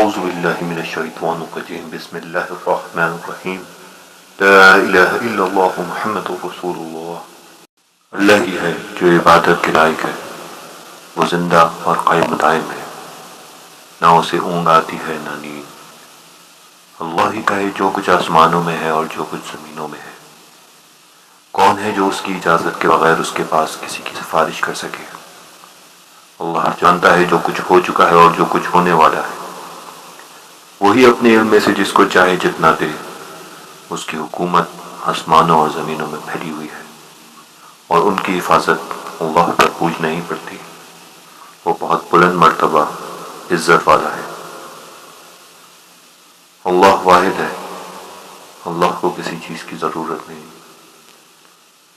اعوذ باللہ من الشیطان الرجیم بسم اللہ الرحمن الرحیم لا الہ الا اللہ محمد رسول اللہ۔ اللہ ہی ہے جو عبادت کے لائق ہے، وہ زندہ اور قائم دائم ہے، نہ اسے اونگ آتی ہے نہ نیند۔ اللہ ہی کا ہے جو کچھ آسمانوں میں ہے اور جو کچھ زمینوں میں ہے۔ کون ہے جو اس کی اجازت کے بغیر اس کے پاس کسی کی سفارش کر سکے؟ اللہ جانتا ہے جو کچھ ہو چکا ہے اور جو کچھ ہونے والا ہے۔ وہی اپنے علم میں سے جس کو چاہے جتنا دے۔ اس کی حکومت آسمانوں اور زمینوں میں پھیلی ہوئی ہے، اور ان کی حفاظت اللہ پر بوجھ نہیں پڑتی۔ وہ بہت بلند مرتبہ عزت والا ہے۔ اللہ واحد ہے، اللہ کو کسی چیز کی ضرورت نہیں،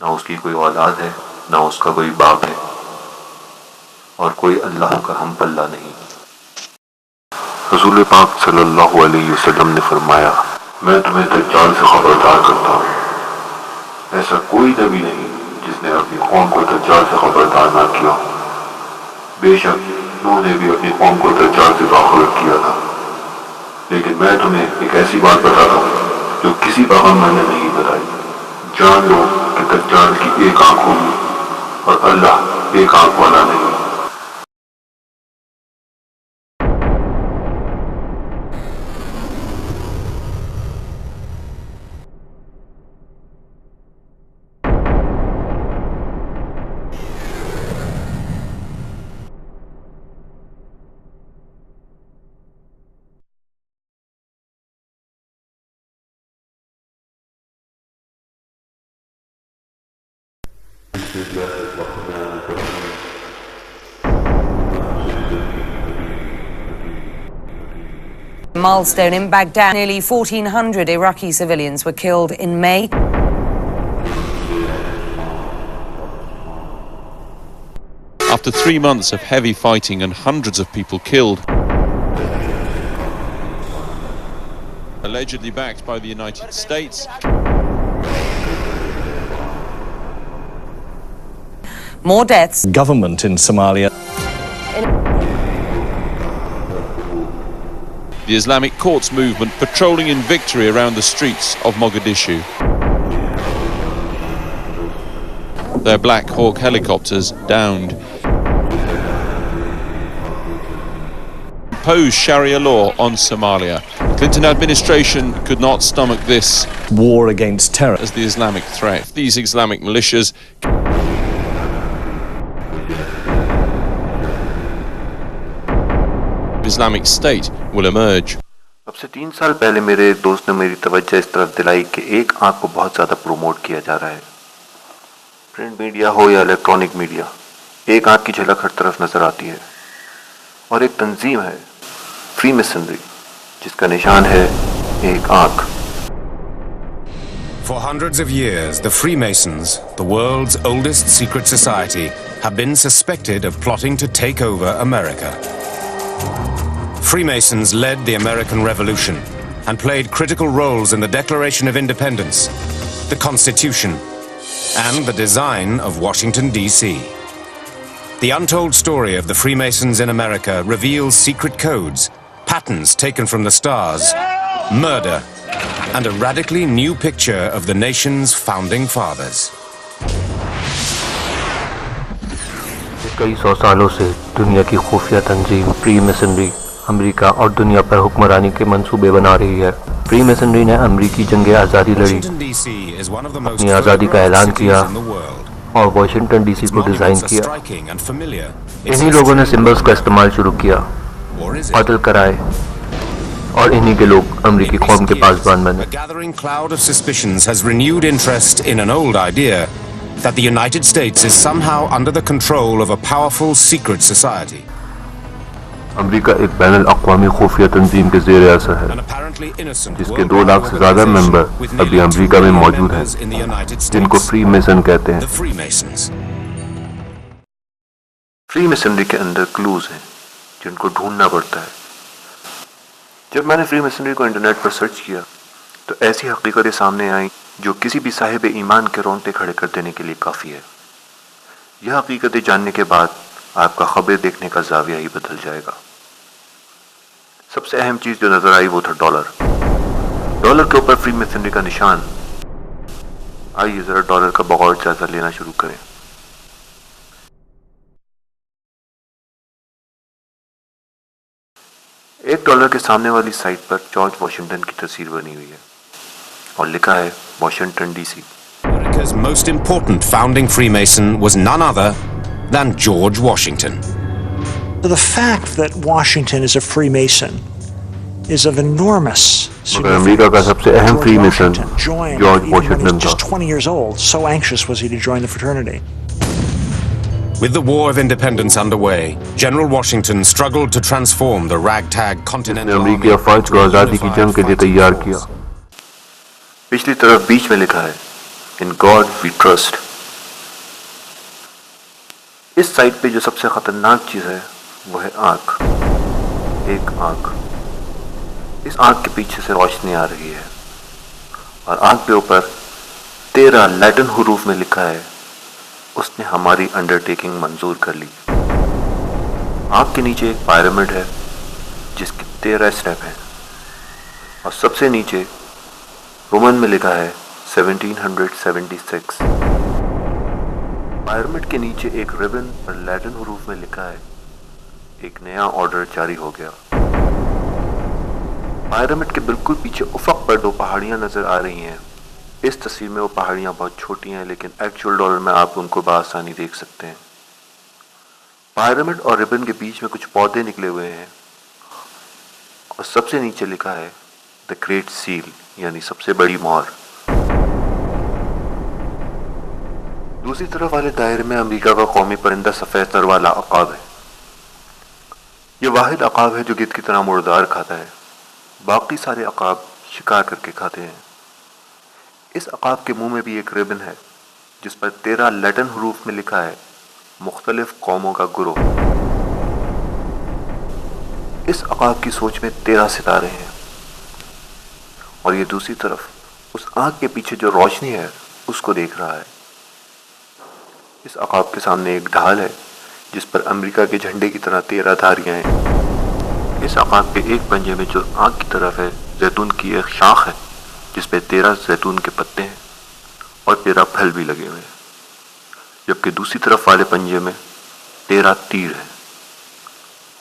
نہ اس کی کوئی اولاد ہے نہ اس کا کوئی باپ ہے، اور کوئی اللہ کا ہم پلہ نہیں۔ رسول پاک صلی اللہ علیہ وسلم نے فرمایا، میں تمہیں دجال سے خبردار کرتا ہوں، ایسا کوئی نبی نہیں جس نے اپنی قوم کو دجال سے خبردار نہ کیا۔ بے شک نوح نے بھی اپنی قوم کو دجال سے باخبر کیا تھا، لیکن میں تمہیں ایک ایسی بات بتاتا ہوں جو کسی پیغمبر نے نہیں بتائی۔ جان لو کہ دجال کی ایک آنکھ ہوگی اور اللہ ایک آنکھ والا نہیں۔ Milestone in Baghdad. Nearly 1,400 Iraqi civilians were killed in May. After 3 months of heavy fighting and hundreds of people killed, allegedly backed by the United States, More deaths. Government in Somalia. the Islamic Courts movement patrolling in victory around the streets of Mogadishu. Their Black Hawk helicopters downed. Impose Sharia law on Somalia. The Clinton administration could not stomach this War against terror. as the Islamic threat. These Islamic militias Islamic State will emerge. اب سے 3 سال پہلے میرے ایک دوست نے میری توجہ اس طرف دلائی کہ ایک آنکھ کو بہت زیادہ پروموٹ کیا جا رہا ہے، پرنٹ میڈیا ہو یا الیکٹرانک میڈیا، ایک آنکھ کی جھلک ہر طرف نظر آتی ہے، اور ایک تنظیم ہے فری میسنری جس کا نشان ہے ایک آنکھ۔ For hundreds of years, the Freemasons, the world's oldest secret society, have been suspected of plotting to take over America. Freemasons led the American Revolution and played critical roles in the Declaration of Independence, the Constitution, and the design of Washington, D.C. The untold story of the Freemasons in America reveals secret codes, patterns taken from the stars, murder, and a radically new picture of the nation's founding fathers. کئی 100 سالوں سے دنیا کی خفیہ تنظیم free masonry امریکہ اور دنیا پر حکمرانی کے منصوبے بنا رہی ہے۔ فری میسنری نے امریکی جنگ آزادی لڑی، اپنی آزادی کا اعلان کیا اور واشنگٹن ڈی سی کو ڈیزائن کیا۔ انہی لوگوں نے سمبلز کا استعمال شروع کیا، قتل کرائے، اور انہی کے لوگ امریکی قوم کے پاسبان بنے۔ A gathering cloud of suspicions has renewed interest in an old idea that the United States is somehow under the control of a powerful secret society. امریکہ ایک بین الاقوامی خفیہ تنظیم کے زیر اثر ہے، An apparently innocent جس کے 2 لاکھ سے زیادہ ممبر ابھی امریکہ میں موجود ہیں، in the United جن کو States, فری میسن کہتے ہیں۔ the Freemasons. فری میسنری کے اندر کلوز ہیں جن کو ڈھونڈنا پڑتا ہے۔ جب میں نے فری میسنری کو انٹرنیٹ پر سرچ کیا تو ایسی حقیقتیں سامنے آئیں جو کسی بھی صاحب ایمان کے رونگٹے کھڑے کر دینے کے لیے کافی ہے۔ یہ حقیقتیں جاننے کے بعد آپ کا خبریں دیکھنے کا زاویہ ہی بدل جائے گا۔ सबसे अहम चीज जो नजर आई वो था डॉलर। डॉलर के ऊपर फ्री मेसनरी का निशान। आइए जरा डॉलर का बगौर जायजा लेना शुरू करें। $1 के सामने वाली साइड पर जॉर्ज वॉशिंगटन की तस्वीर बनी हुई है और लिखा है Washington DC. America's most important founding Freemason was none other than George Washington. The fact that Washington is a Freemason is of enormous मगर अमेरिका का सबसे अहम George Freemason Washington joined George even when he Washington was just था। 20 years old. So anxious was he to join the fraternity. With the War of Independence underway, General Washington struggled to transform the ragtag Continental अमेरिकी Army अफवाज को into a आजादी की unified जंग के लिए fighting तैयार force. किया। पिछली तरफ बीच में लिखा है इन गॉड वी ट्रस्ट। इस साइड पे जो सबसे खतरनाक चीज है वो है आंख। एक आंख। इस आंख के पीछे से रोशनी आ रही है और आंख के ऊपर 13 लैटिन हुरूफ में लिखा है उसने हमारी अंडरटेकिंग मंजूर कर ली। आंख के नीचे एक पिरामिड है जिसके 13 स्टेप हैं और सबसे नीचे रोमन में लिखा है 1776। पिरामिड के नीचे एक रिबन पर लैटिन हुरूफ में लिखा है एक नया ऑर्डर जारी हो गया। पिरामिड के बिल्कुल पीछे उफक पर 2 पहाड़ियां नजर आ रही हैं। इस तस्वीर में वो पहाड़ियां बहुत छोटी हैं लेकिन एक्चुअल डॉलर में आप उनको बआसानी देख सकते हैं। पिरामिड और रिबन के बीच में कुछ पौधे निकले हुए हैं और सबसे नीचे लिखा है द ग्रेट सील यानी सबसे बड़ी मोहर। दूसरी तरफ वाले दायरे में अमेरिका का कौमी परिंदा सफेद सर वाला अकाब है। ये वाहिद अकाब है जो गिद्ध की तरह मुर्दार खाता है। बाकी सारे अकाब शिकार करके खाते हैं। इस अकाब के मुंह में भी एक रिबन है जिस पर 13 लैटिन हुरूफ में लिखा है मुख्तलिफ कौमों का गुरोह। इस अकाब की सोच में 13 सितारे हैं और ये दूसरी तरफ उस आंख के पीछे जो रोशनी है उसको देख रहा है। इस अकाब के सामने एक ढाल है जिस पर अमेरिका के झंडे की तरह 13 धारियां हैं। इस अकाब के एक पंजे में जो आंख की तरफ है जैतून की एक शाख है जिस पे 13 जैतून के पत्ते हैं और 13 फल भी लगे हुए हैं, जबकि दूसरी तरफ वाले पंजे में 13 तीर हैं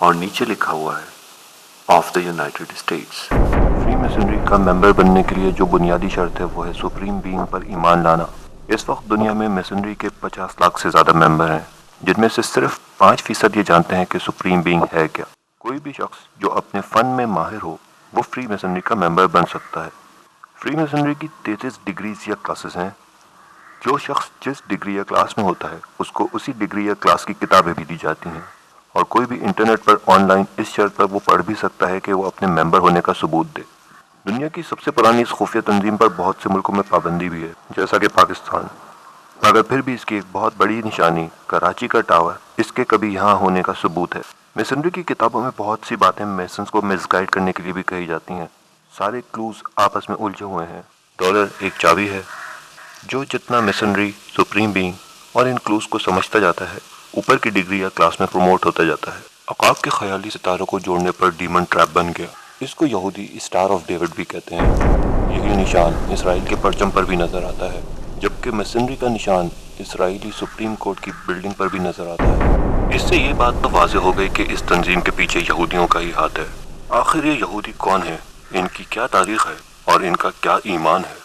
और नीचे लिखा हुआ है of the United states. Free masonry का मेंबर बनने के लिए जो बुनियादी शर्त है वो है सुप्रीम बीइंग पर ईमान लाना। इस वक्त दुनिया में मेसनरी के 50 लाख से ज़्यादा मेंबर हैं जिनमें से सिर्फ 5% ये जानते हैं कि सुप्रीम बीइंग है क्या। कोई भी शख्स जो अपने फ़न में माहिर हो वो फ्री मेसनरी का मेंबर बन सकता है। फ्री मेसनरी की 33 डिग्रीज या क्लासेस हैं। जो शख्स जिस डिग्री या क्लास में होता है उसको उसी डिग्री या क्लास की किताबें भी दी जाती हैं और कोई भी इंटरनेट पर ऑनलाइन इस शर्त पर वो पढ़ भी सकता है कि वो अपने मेंबर होने का सबूत दे। दुनिया की सबसे पुरानी इस खुफिया तंजीम पर बहुत से मुल्कों में पाबंदी भी है जैसा कि पाकिस्तान, मगर फिर भी इसकी एक बहुत बड़ी निशानी कराची का टावर इसके कभी यहाँ होने का सबूत है। मेसनरी की किताबों में बहुत सी बातें मेसन्स को मिसगाइड करने के लिए भी कही जाती हैं। सारे क्लूज आपस में उलझे हुए हैं। डॉलर एक चाबी है। जो जितना मेसनरी, सुप्रीम बीइंग और इन क्लूज को समझता जाता है ऊपर की डिग्री या क्लास में प्रमोट होता जाता है। अकाब के ख्याली सितारों को जोड़ने पर डीमन ट्रैप बन गया। इसको यहूदी स्टार ऑफ डेविड भी कहते हैं। यही निशान इसराइल के परचम पर भी नजर आता है, जबकि मेसनरी का निशान इसराइली सुप्रीम कोर्ट की बिल्डिंग पर भी नजर आता है। इससे ये बात तो वाज़ेह हो गई कि इस तंजीम के पीछे यहूदियों का ही हाथ है। आखिर ये यहूदी कौन है, इनकी क्या तारीख है और इनका क्या ईमान है।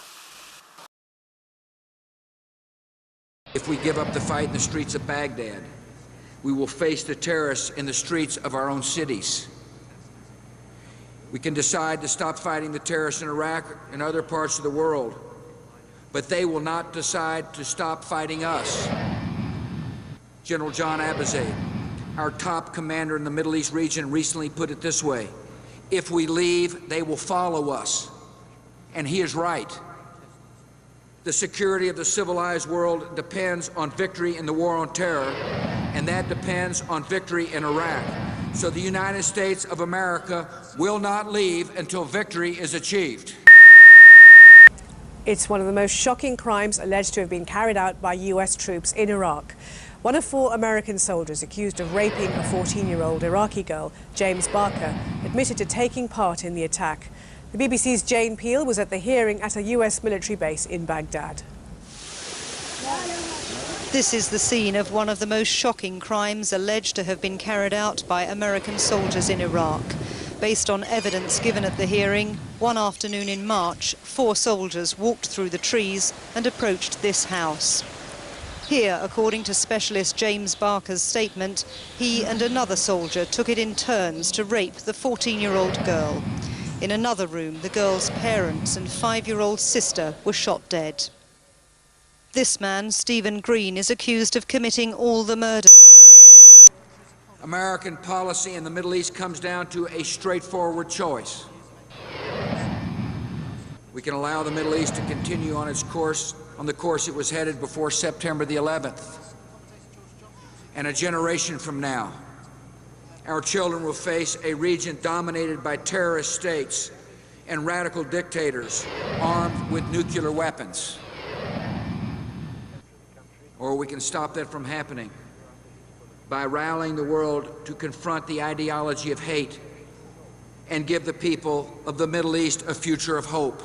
If we give up the fight in the streets of Baghdad, we will face the terrorists in the streets of our own cities. We can decide to stop fighting the terrorists in Iraq and other parts of the world, but they will not decide to stop fighting us. General John Abizaid, our top commander in the Middle East region, recently put it this way: if we leave, they will follow us. And he is right. The security of the civilized world depends on victory in the war on terror, and that depends on victory in Iraq. So the United States of America will not leave until victory is achieved. It's one of the most shocking crimes alleged to have been carried out by US troops in Iraq. One of 4 American soldiers accused of raping a 14-year-old Iraqi girl, James Barker, admitted to taking part in the attack. The BBC's Jane Peel was at the hearing at a US military base in Baghdad. This is the scene of one of the most shocking crimes alleged to have been carried out by American soldiers in Iraq. Based on evidence given at the hearing, one afternoon in March, 4 soldiers walked through the trees and approached this house. Here, according to specialist James Barker's statement, he and another soldier took it in turns to rape the 14-year-old girl. In another room, the girl's parents and 5-year-old sister were shot dead. This man, Stephen Green, is accused of committing all the murder. American policy in the Middle East comes down to a straightforward choice. We can allow the Middle East to continue on its course, on the course it was headed before September the 11th. And a generation from now, our children will face a region dominated by terrorist states and radical dictators armed with nuclear weapons. Or we can stop that from happening by rallying the world to confront the ideology of hate and give the people of the Middle East a future of hope.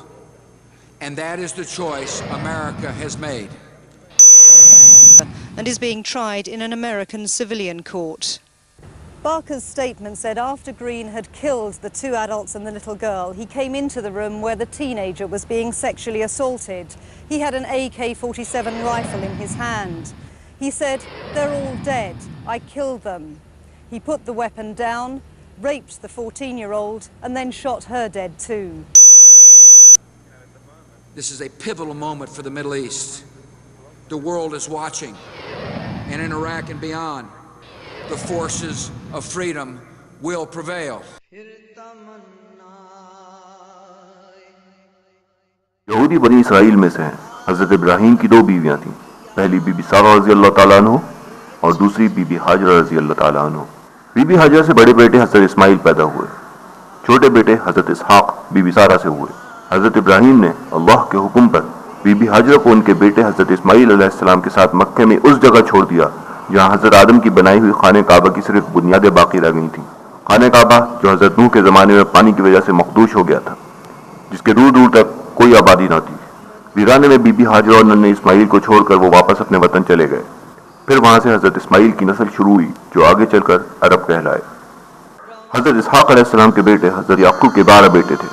And that is the choice America has made. And is being tried in an American civilian court. Barker's statement said after Green had killed the 2 adults and the little girl, he came into the room where the teenager was being sexually assaulted. He had an AK-47 rifle in his hand. He said, "They're all dead. I killed them." He put the weapon down, raped the 14-year-old, and then shot her dead too. This is a pivotal moment for the Middle East. The world is watching, and in Iraq and beyond, the forces of freedom will prevail. यहूदी बनी Israel में से हैं। हजरत इब्राहिम की 2 बीवियां थीं। पहली बीबी सारा रज़ी अल्लाह ताला अन्हु और दूसरी बीबी हाजरा रज़ी अल्लाह ताला अन्हु। बीबी हाजरा से बड़े बेटे हजरत इस्माइल पैदा हुए। छोटे बेटे हजरत इसहाक बीबी सारा से हुए। हजरत इब्राहिम ने अल्लाह के हुक्म पर बीबी हाजरा को उनके बेटे हजरत इस्माइल अलैहिस्सलाम के साथ मक्के में उस जगह छोड़ दिया जहां हजरत आदम की बनाई हुई खाने काबा की सिर्फ बुनियादें बाकी रह गई थीं। खाने काबा जो हजरत नूह के ज़माने में पानी की वजह से मखदूश हो गया था, जिसके दूर दूर तक कोई आबादी न थी। वीराने में बीबी हाजरा और नन्हे इस्माइल को छोड़कर वो वापस अपने वतन चले गए। फिर वहां से हजरत इस्माइल की नस्ल शुरू हुई जो आगे चलकर अरब कहलाए। हजरत इसहाक अलैहिस्सलाम के बेटे हजरत याकूब के 12 बेटे थे,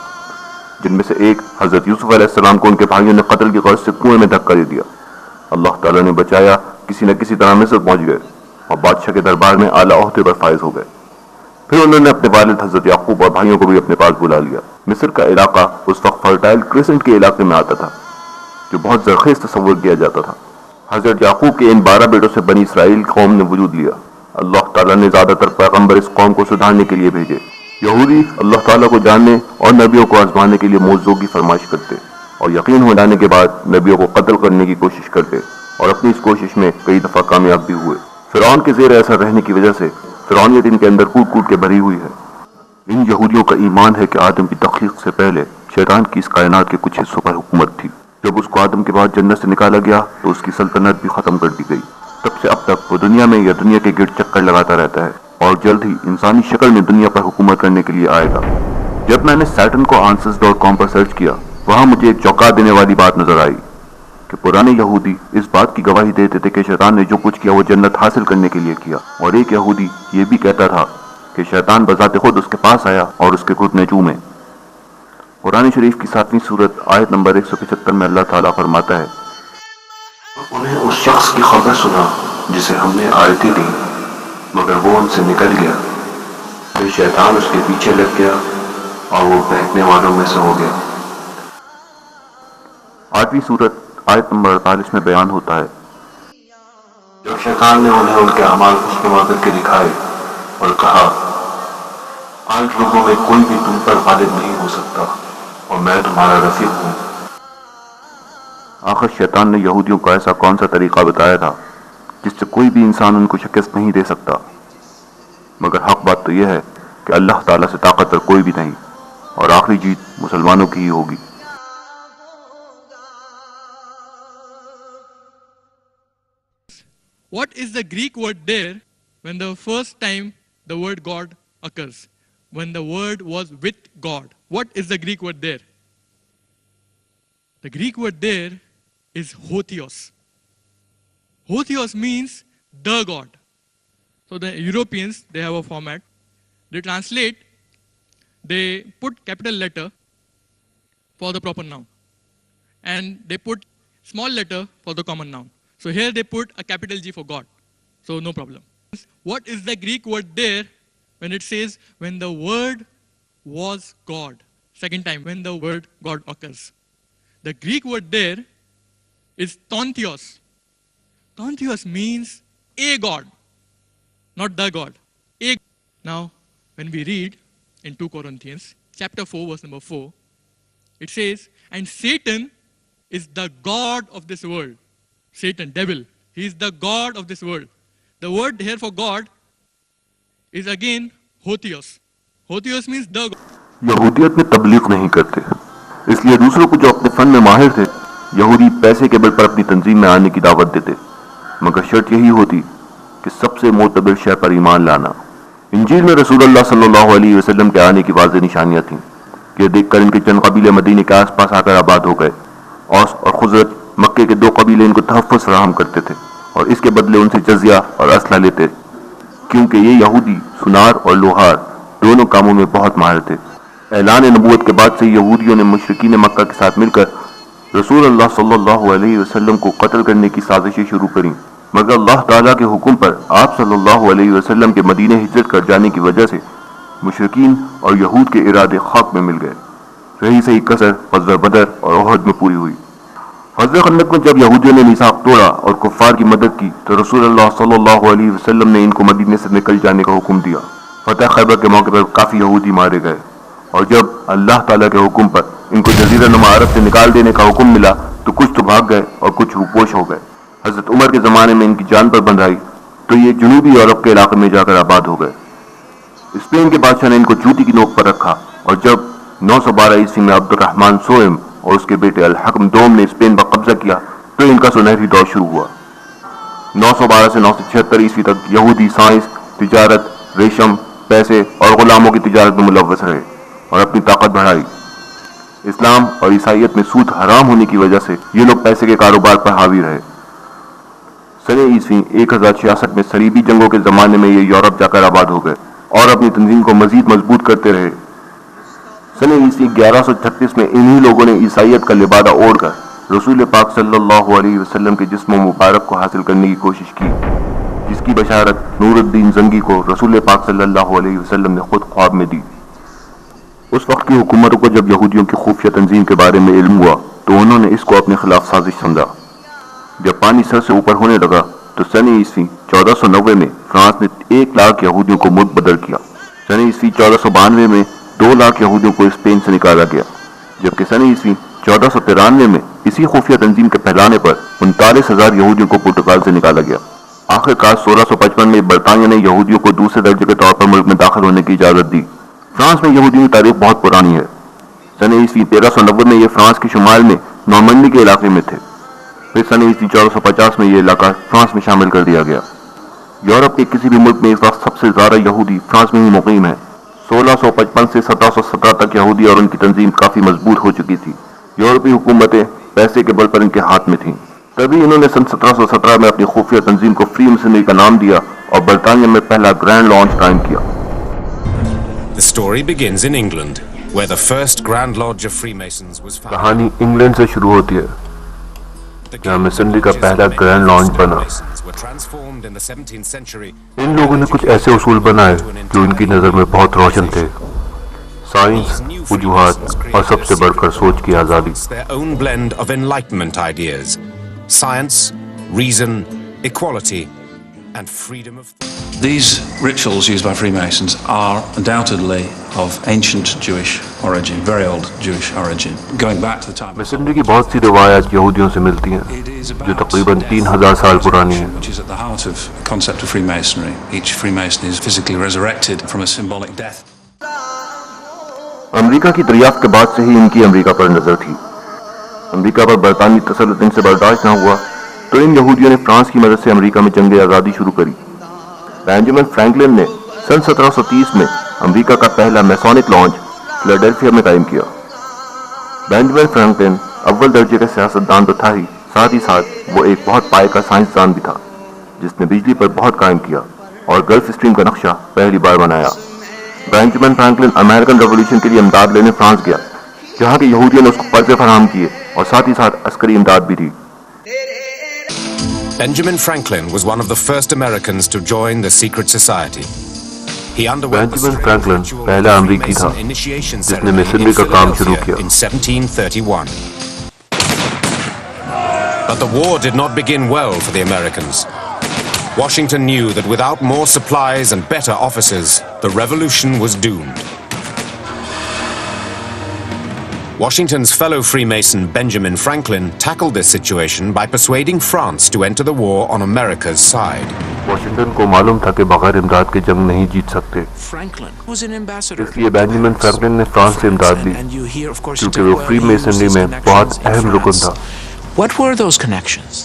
जिनमें से एक हजरत यूसुफ अलैहिस्सलाम को उनके भाइयों ने कत्ल की गर्ज से कुएं में धक्का दे दिया। अल्लाह ताला ने बचाया, किसी न किसी तरह मिस्र पहुंच गए और बादशाह के दरबार में आला ओहदे पर फायज हो गए। फिर उन्होंने अपने वालिद हजरत याकूब और भाइयों को भी अपने पास बुला लिया। मिस्र का इलाका उस वक्त फर्टाइल क्रिसेंट के इलाके में आता था, जो बहुत जरखेज तस्वुर किया जाता था। हजरत याकूब के इन 12 बेटों से बनी इसराइल कौम ने वजूद लिया। अल्लाह ताला ने ज्यादातर पैगंबर इस कौम को सुधारने के लिए भेजे। यहूदी अल्लाह ताला को जानने और नबियों को आजमाने के लिए मौजूदों की फरमाइश करते और यकीन हो जाने के बाद नबियों को कत्ल करने की कोशिश करते और अपनी इस कोशिश में कई दफा कामयाब भी हुए। फिरौन के जेर असर रहने की वजह से फिरौनियत इनके अंदर कूट कूट के भरी हुई है। इन यहूदियों का ईमान है कि आदम की तख्लीक से पहले शैतान की इस कायनात के कुछ हिस्सों पर हुकूमत थी। जब उसको आदम के बाद जन्नत से निकाला गया तो उसकी सल्तनत भी खत्म कर दी गई। तब से अब तक वो दुनिया में या दुनिया के गिर्द चक्कर लगाता रहता है और जल्द ही इंसानी शक्ल में दुनिया पर हुकूमत करने के लिए आएगा। जब मैंने saturn.answers.com पर सर्च किया, वहां मुझे एक चौंका देने वाली बात नजर आई कि पुराने यहूदी इस बात की गवाही देते थे कि शैतान ने जो कुछ किया वो जन्नत हासिल करने के लिए किया, और एक यहूदी ये भी कहता था कि शैतान बजाते खुद उसके पास आया और उसके घुटने चूमे। कुरान शरीफ की 7वीं सूरत आयत नंबर 175 में अल्लाह ताला फरमाता है, उन्हें उस शख्स की खबर सुना जिसे हमने आयतें दी मगर वो उनसे निकल गया, फिर शैतान उसके पीछे लग गया और वो बहकने वालों में से हो गया। 8वीं सूरत आयत नंबर 48 में बयान होता है, जब शैतान ने उन्हें उनके अमाल खुशनुमा करके दिखाए और कहा, आज लोगों में कोई भी तुम पर गालिब नहीं हो सकता और मैं तुम्हारा रफीक हूं। आखिर शैतान ने यहूदियों को ऐसा कौन सा तरीका बताया था जिससे कोई भी इंसान उनको शिकस्त नहीं दे सकता, मगर हक बात तो यह है कि अल्लाह ताला से ताकतवर कोई भी नहीं और आखिरी जीत मुसलमानों की ही होगी। What is the Greek word there when the first time the word God occurs? When the word was with God. What is the Greek word there? The Greek word there is hotheos. Hotheos means the God. So the Europeans, they have a format. They translate, they put capital letter for the proper noun. And they put small letter for the common noun. So here they put a capital G for God. So no problem. What is the Greek word there when it says, when the word was God? Second time, when the word God occurs. The Greek word there is tontheos. Tontheos means a God, not the God. A. Now, when we read in 2 Corinthians, chapter 4, verse number 4, it says, and Satan is the God of this world. Satan, devil, he is the God of this world. The word here for God is again hotheos. Hotheos means the God. यहूदियत में तबलीग नहीं करते, इसलिए दूसरों को जो अपने fun में माहिर थे यहूदी पैसे के बल पर अपनी तंजीम में आने की दावत देते, मगर शर्त यही होती कि सबसे मोतबर शय पर ईमान लाना। इंजील में रसूलुल्लाह सल्लल्लाहु अलैहि वसल्लम के आने की वाज़ेह निशानियां थीं कि देखकर इनके चंद कबीले मदीने के आसपास आकर आबाद हो गए। औस और खुज़रज मक्के के 2 कबीले इनको तहफ़्फ़ुज़ फराहम करते थे और इसके बदले उनसे जज़िया और असला लेते, क्योंकि ये यहूदी सुनार और लोहार दोनों कामों में बहुत माहिर थे। ऐलान नबूवत के बाद से यहूदियों ने मुशरिकीन मक्का के साथ मिलकर रसूलुल्लाह सल्लल्लाहु अलैहि वसल्लम को कत्ल करने की साजिशें शुरू करी, मगर अल्लाह ताला के हुक्म पर आप सल्लल्लाहु अलैहि वसल्लम के मदीने हिजरत कर जाने की वजह से मुशरिकीन और यहूद के इरादे खाक में मिल गए। रही सही कसर ग़ज़वा बदर और उहद में पूरी हुई। ग़ज़वा खंदक में जब यहूदियों ने मीसाक तोड़ा और कुफ़ार की मदद की तो रसूलुल्लाह सल्लल्लाहु अलैहि वसल्लम ने इनको मदीने से निकल जाने का हुक्म दिया। फतह खैबर के मौके पर काफ़ी यहूदी मारे गए और जब अल्लाह ताला के हुक्म पर इनको जज़ीरा नुमा अरब से निकाल देने का हुक्म मिला तो कुछ तो भाग गए और कुछ रूपोश हो गए। हज़रत उमर के ज़माने में इनकी जान पर बंधाई तो ये जनूबी यूरोप के इलाके में जाकर आबाद हो गए। स्पेन के बादशाह ने इनको जूती की नोक पर रखा और जब 912 ईस्वी में अब्दुर्रहमान सोएम और उसके बेटे अल हकम दोम ने स्पेन पर कब्जा किया तो इनका सुनहरी दौर शुरू हुआ। 912 से 976 ईस्वी तक यहूदी साइंस, तिजारत, रेशम, पैसे और गुलामों की तिजारत में मुलव्वस रहे और अपनी ताकत बढ़ाई। इस्लाम और ईसाइयत में सूद हराम होने की वजह से ये लोग पैसे के कारोबार पर हावी रहे। सने ईस्वी 1066 में सलीबी जंगों के जमाने में ये यूरोप जाकर आबाद हो गए और अपनी तंजीम को मजीद मजबूत करते रहे। सने ईस्वी 1136 में इन्हीं लोगों ने ईसाइयत का लिबादा ओढ़कर रसूल पाक सल्लल्लाहु अलैहि वसल्लम के जिस्म मुबारक को हासिल करने की कोशिश की, जिसकी बशारत नूरुद्दीन जंगी को रसूल पाक सल्लल्लाहु अलैहि वसल्लम ने खुद ख्वाब में दी। उस वक्त की हुकूमतों को जब यहूदियों की खुफिया तंजीम के बारे में इल्म हुआ तो उन्होंने इसको अपने खिलाफ साजिश समझा। जब पानी सर से ऊपर होने लगा तो सन ईस्वी 1490 में फ्रांस ने 1 लाख यहूदियों को मुतबदल किया। सन ईस्वी 1492 में 2 लाख यहूदियों को स्पेन से निकाला गया, जबकि सन ईस्वी 1493 में इसी खुफिया तंजीम के फैलाने पर 39,000 यहूदियों को पुर्तगाल से निकाला गया। आखिरकार 1655 में बरतानिया ने यहूदियों को दूसरे दर्जे के तौर पर मुल्क में दाखिल होने की इजाज़त दी। फ्रांस में यहूदियों की तारीख बहुत पुरानी है। सन ईस्वी 1390 में ये फ्रांस के शुमाल में नॉर्मंडी के इलाके में थे। फिर सन ईस्वी 1450 में ये इलाका फ्रांस में शामिल कर दिया गया। यूरोप के किसी भी मुल्क में इस वक्त सबसे ज़्यादा यहूदी फ्रांस में ही मुकीम है। 1655 से 1717 तक यहूदी और उनकी तंजीम काफ़ी मजबूत हो चुकी थी। यूरोपीय हुकूमतें पैसे के बल पर इनके हाथ में थीं। तभी इन्होंने सन 1717 में अपनी खुफिया तंजीम को फ्री मिशनरी का नाम दिया और बरतानिया में पहला ग्रैंड लॉन्च कायम किया। The story begins in England, where the first Grand Lodge of Freemasons was founded. कहानी इंग्लैंड से शुरू होती है, जहाँ मिशनरी का पहला ग्रैंड लॉन्च बना। इन लोगों ने कुछ ऐसे उसूल बनाए जो इनकी नज़र में बहुत रोशन थे। साइंस, वजूहात और सबसे बढ़कर सोच की आज़ादी। Their own blend of Enlightenment ideas, science, reason, equality, and freedom of thought. These rituals used by Freemasons are undoubtedly of ancient Jewish origin, very old Jewish origin, going back to the time. Missionary की बहुत सी रिवायत यहूदियों से मिलती हैं, जो तकरीबन 3000 साल पुरानी हैं। Which is at the heart of the concept of Freemasonry. Each Freemason is physically resurrected from a symbolic death. America की दरियाफ्त के बाद से ही इनकी अमेरिका पर नजर थी। अमेरिका पर बरतानी तसल्लुत इनसे बर्दाश्त न हुआ तो इन यहूदियों ने फ्रांस की मदद से अमेरिका में जंग आज़ादी शुरू करी। बेंजामिन फ्रैंकलिन ने सन 1730 में अमेरिका का पहला मैसोनिक लॉन्च फिलाडेल्फिया में कायम किया। बेंजामिन फ्रैंकलिन अव्वल दर्जे का सियासतदान तो था ही, साथ ही साथ वो एक बहुत पाए का साइंसदान भी था, जिसने बिजली पर बहुत कायम किया और गल्फ स्ट्रीम का नक्शा पहली बार बनाया। बेंजामिन फ्रैंकलिन अमेरिकन रेवोल्यूशन के लिए इमदाद लेने फ्रांस गया, जहां के यहूदियों ने उसको पर्चे फराहम किए और साथ ही साथ अस्करी इमदाद भी दी। Benjamin Franklin was one of the first Americans to join the secret society. He underwent the Franklin पहला अमेरिकी था जिसने मिशनरी का काम शुरू किया in 1731. But the war did not begin well for the Americans. Washington knew that without more supplies and better officers, the revolution was doomed. Washington's fellow Freemason Benjamin Franklin tackled this situation by persuading France to enter the war on America's side. Washington को मालूम था कि बगैर इमदाद के जंग नहीं जीत सकते, इसलिए बेंजामिन फ्रैंकलिन ने फ्रांस से इमदाद ली, क्योंकि वो फ्रीमेसनरी में बहुत अहम रुकन था। What were those connections?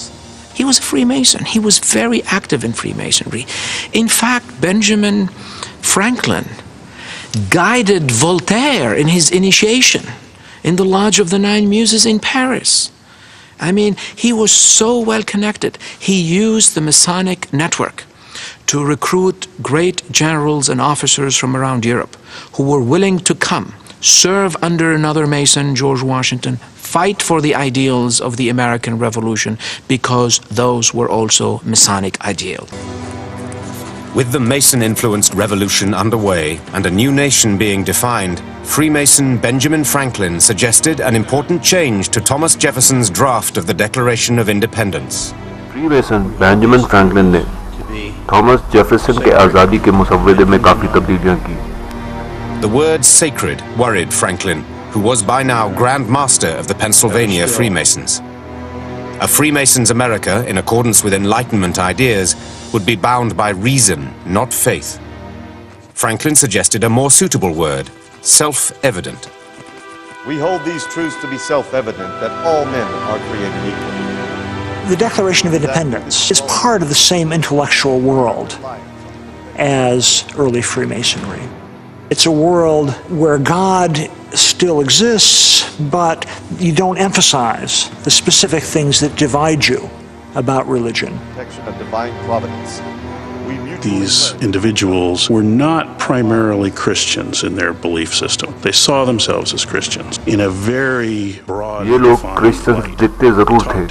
He was a Freemason. He was very active in Freemasonry. In fact, Benjamin Franklin guided Voltaire in his initiation in the Lodge of the Nine Muses in Paris. I mean, he was so well connected. He used the Masonic network to recruit great generals and officers from around Europe who were willing to come, serve under another Mason, George Washington, fight for the ideals of the American Revolution, because those were also Masonic ideals. With the Mason-influenced revolution underway and a new nation being defined, Freemason Benjamin Franklin suggested an important change to Thomas Jefferson's draft of the Declaration of Independence. Freemason Benjamin Franklin ने Thomas Jefferson के आज़ादी के मुसव्वदे में काफी तब्दीलियां की। The word sacred worried Franklin, who was by now Grand Master of the Pennsylvania Freemasons. A Freemason's America, in accordance with Enlightenment ideas, would be bound by reason, not faith. Franklin suggested a more suitable word, self-evident. We hold these truths to be self-evident, that all men are created equal. The Declaration of Independence is part of the same intellectual world as early Freemasonry. It's a world where God still exists, but you don't emphasize the specific things that divide you about religion. Of divine providence. These individuals were not primarily Christians in their belief system. They saw themselves as Christians in a very broad. ये लोग Christian दिखते जरूर थे,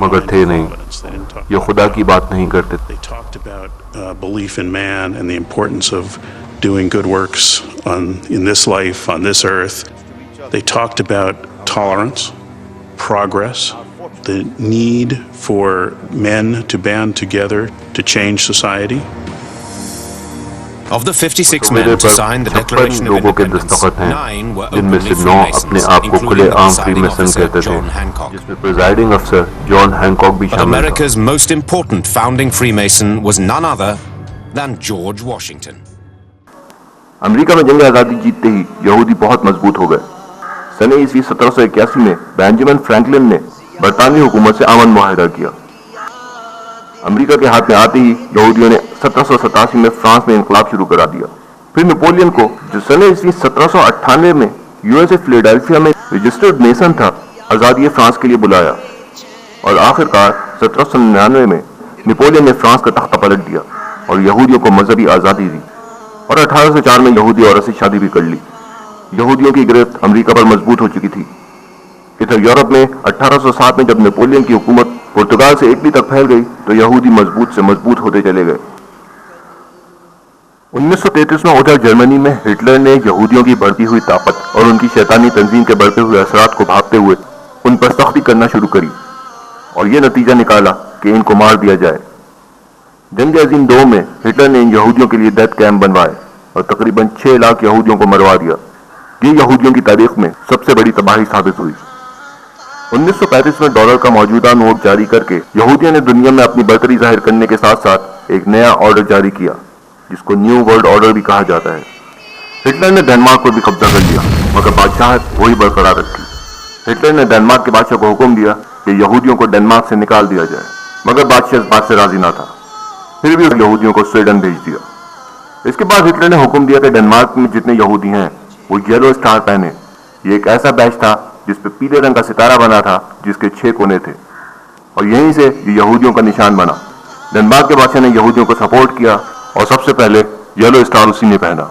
मगर थे नहीं। ये खुदा की बात नहीं करते। They talked about belief in man and the importance of doing good works in this life, on this earth. They talked about tolerance, progress, the need for men to band together to change society. Of the 56 men to sign the Declaration of Independence, 9 were openly Freemasons, including the presiding officer John Hancock. Presiding officer John Hancock भी But America's most important founding Freemason was none other than George Washington. America में जंग आज़ादी जीतते ही यहूदी बहुत मजबूत हो गए। सन ईस्वी 1781 में बेंजामिन फ्रैंकलिन ने बरतानवी हुकूमत से अमन मुआहदा किया। अमेरिका के हाथ में आते ही यहूदियों ने 1787 में फ्रांस में इनकलाब शुरू करा दिया। फिर नेपोलियन को, जो सन ईस्वी 1798 में यूएसए फिलाडेल्फिया में रजिस्टर्ड मेसन था, आज़ादी फ्रांस के लिए बुलाया और आखिरकार 1799 में नेपोलियन ने फ्रांस का तख्ता पलट दिया और यहूदियों को मजहबी आज़ादी दी और 1804 में यहूदी औरत से शादी भी कर ली। यहूदियों की गिरफ्त अमेरिका पर मजबूत हो चुकी थी। इधर यूरोप में 1807 में जब नेपोलियन की हुकूमत पुर्तगाल से इटली तक फैल गई तो यहूदी मजबूत से मजबूत होते चले गए। 1933 में उधर जर्मनी में हिटलर ने यहूदियों की बढ़ती हुई ताकत और उनकी शैतानी तंजीम के बढ़ते हुए असरात को भांपते हुए उन पर सख्ती करना शुरू करी और ये नतीजा निकाला कि इनको मार दिया जाए। जंग अजीम 2 में हिटलर ने इन यहूदियों के लिए डेथ कैंप बनवाए और तकरीबन 6 लाख यहूदियों को मरवा दिया। ये यहूदियों की तारीख में सबसे बड़ी तबाही साबित हुई। 1935 में डॉलर का मौजूदा नोट जारी करके यहूदियों ने दुनिया में अपनी बर्तरी जाहिर करने के साथ साथ एक नया ऑर्डर जारी किया, जिसको न्यू वर्ल्ड ऑर्डर भी कहा जाता है। हिटलर ने डेनमार्क पर भी कब्जा कर लिया, मगर बादशाहत वही बरकरार रखी। हिटलर ने डेनमार्क के बादशाह को हुक्म दिया कि यहूदियों को डेनमार्क से निकाल दिया जाए। मगर बादशाह इस बात से राजी ना था, फिर भी यहूदियों को स्वीडन भेज दिया। इसके बाद हिटलर ने हुक्म दिया कि डेनमार्क में जितने यहूदी हैं वो येलो स्टार पहने। ये एक ऐसा बैच था जिस पे पीले रंग का सितारा बना था जिसके 6 कोने थे, और यहीं से ये यहूदियों का निशान बना। डेनमार्क के बादशाह ने यहूदियों को सपोर्ट किया और सबसे पहले येलो स्टार उसी ने पहना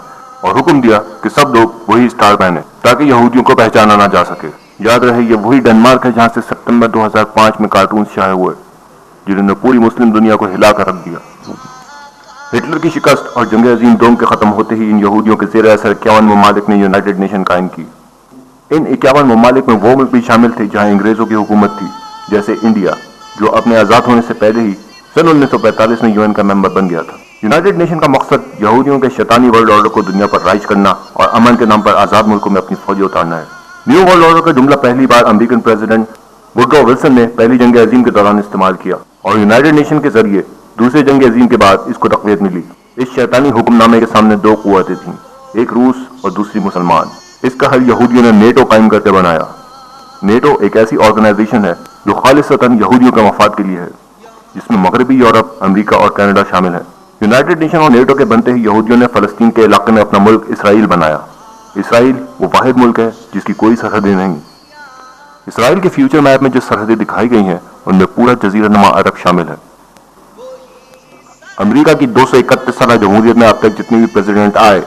और हुक्म दिया कि सब लोग वही स्टार पहने ताकि यहूदियों को पहचाना ना जा सके। याद रहे ये वही डेनमार्क है जहां से सितंबर 2005 में कार्टून शाये हुए जिन्होंने पूरी मुस्लिम दुनिया को हिला कर रख दिया। हिटलर की शिकस्त और जंग अजीम दोम के खत्म होते ही इन यहूदियों के ज़ेर असर 51 ममालिक ने यूनाइटेड नेशन कायम की। इन 51 ममालिक में वो मुल्क भी शामिल थे जहां अंग्रेजों की हुकूमत थी, जैसे इंडिया जो अपने आज़ाद होने से पहले ही सन 1945 में यूएन का मेंबर बन गया था। यूनाइटेड नेशन का मकसद यहूदियों के शैतानी वर्ल्ड ऑर्डर को दुनिया पर राइज करना और अमन के नाम पर आज़ाद मुल्कों में अपनी फौजें उतारना है। न्यू वर्ल्ड ऑर्डर का जुमला पहली बार अमेरिकन प्रेसिडेंट वुडरो विल्सन ने पहली जंग अजीम के दौरान इस्तेमाल किया और यूनाइटेड नेशन के जरिए दूसरी जंग अजीम के बाद इसको तक़वियत मिली। इस शैतानी हुक्मनामे के सामने 2 कुव्वतें थीं, एक रूस और दूसरी मुसलमान। इसका हल यहूदियों ने नेटो कायम करके बनाया। नेटो एक ऐसी ऑर्गेनाइजेशन है जो खालिसतन यहूदियों के मफाद के लिए है, जिसमें मगरबी यूरोप, अमेरिका और कनाडा शामिल है। यूनाइटेड नेशन और नेटो के बनते ही यहूदियों ने फलस्तीन के इलाके में अपना मुल्क इसराइल बनाया। इसराइल वो वाहिद मुल्क है जिसकी कोई सरहदें नहीं। इसराइल के फ्यूचर मैप में जो सरहदें दिखाई गई हैं उनमें पूरा जजीरानुमा अरब शामिल है। अमेरिका की 231 साल जमहूरियत में अब तक जितने भी प्रेसिडेंट आए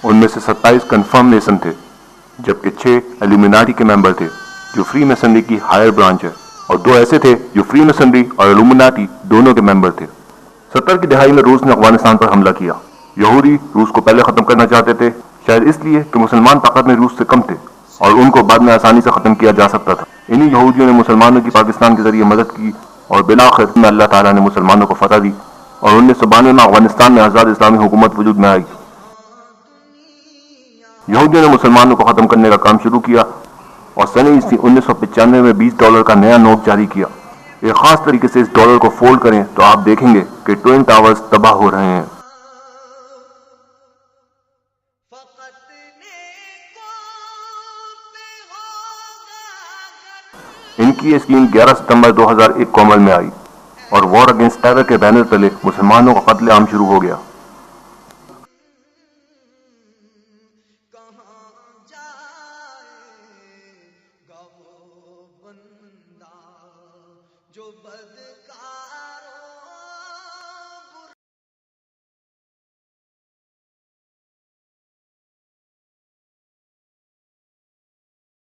उनमें से 27 कंफर्म नेशन थे, जबकि 6 एल्यूमिनाटी के मेंबर थे जो फ्री मेसनरी की हायर ब्रांच है, और 2 ऐसे थे जो फ्री मेसनरी और एल्यूमिनाटी दोनों के मेंबर थे। 70 की दहाई में रूस ने अफगानिस्तान पर हमला किया। यहूदी रूस को पहले खत्म करना चाहते थे, शायद इसलिए कि मुसलमान ताकत में रूस से कम थे और उनको बाद में आसानी से खत्म किया जा सकता था। इन्हीं यहूदियों ने मुसलमानों की पाकिस्तान के जरिए मदद की और बिलाखिर में अल्लाह ताला ने मुसलमानों को फतह दी और 1992 में अफगानिस्तान में आज़ाद इस्लामी हुकूमत वजूद में आई। यहूदियों ने मुसलमानों को खत्म करने का काम शुरू किया और सन 1995 में $20 का नया नोट जारी किया। एक खास तरीके से इस डॉलर को फोल्ड करें तो आप देखेंगे कि ट्विन टावर्स तबाह हो रहे हैं। इनकी ये स्कीम 11 सितंबर 2001 को अमल में आई और वॉर अगेंस्ट टेरर के बैनर तले मुसलमानों का कत्ले आम शुरू हो गया। जो बदकार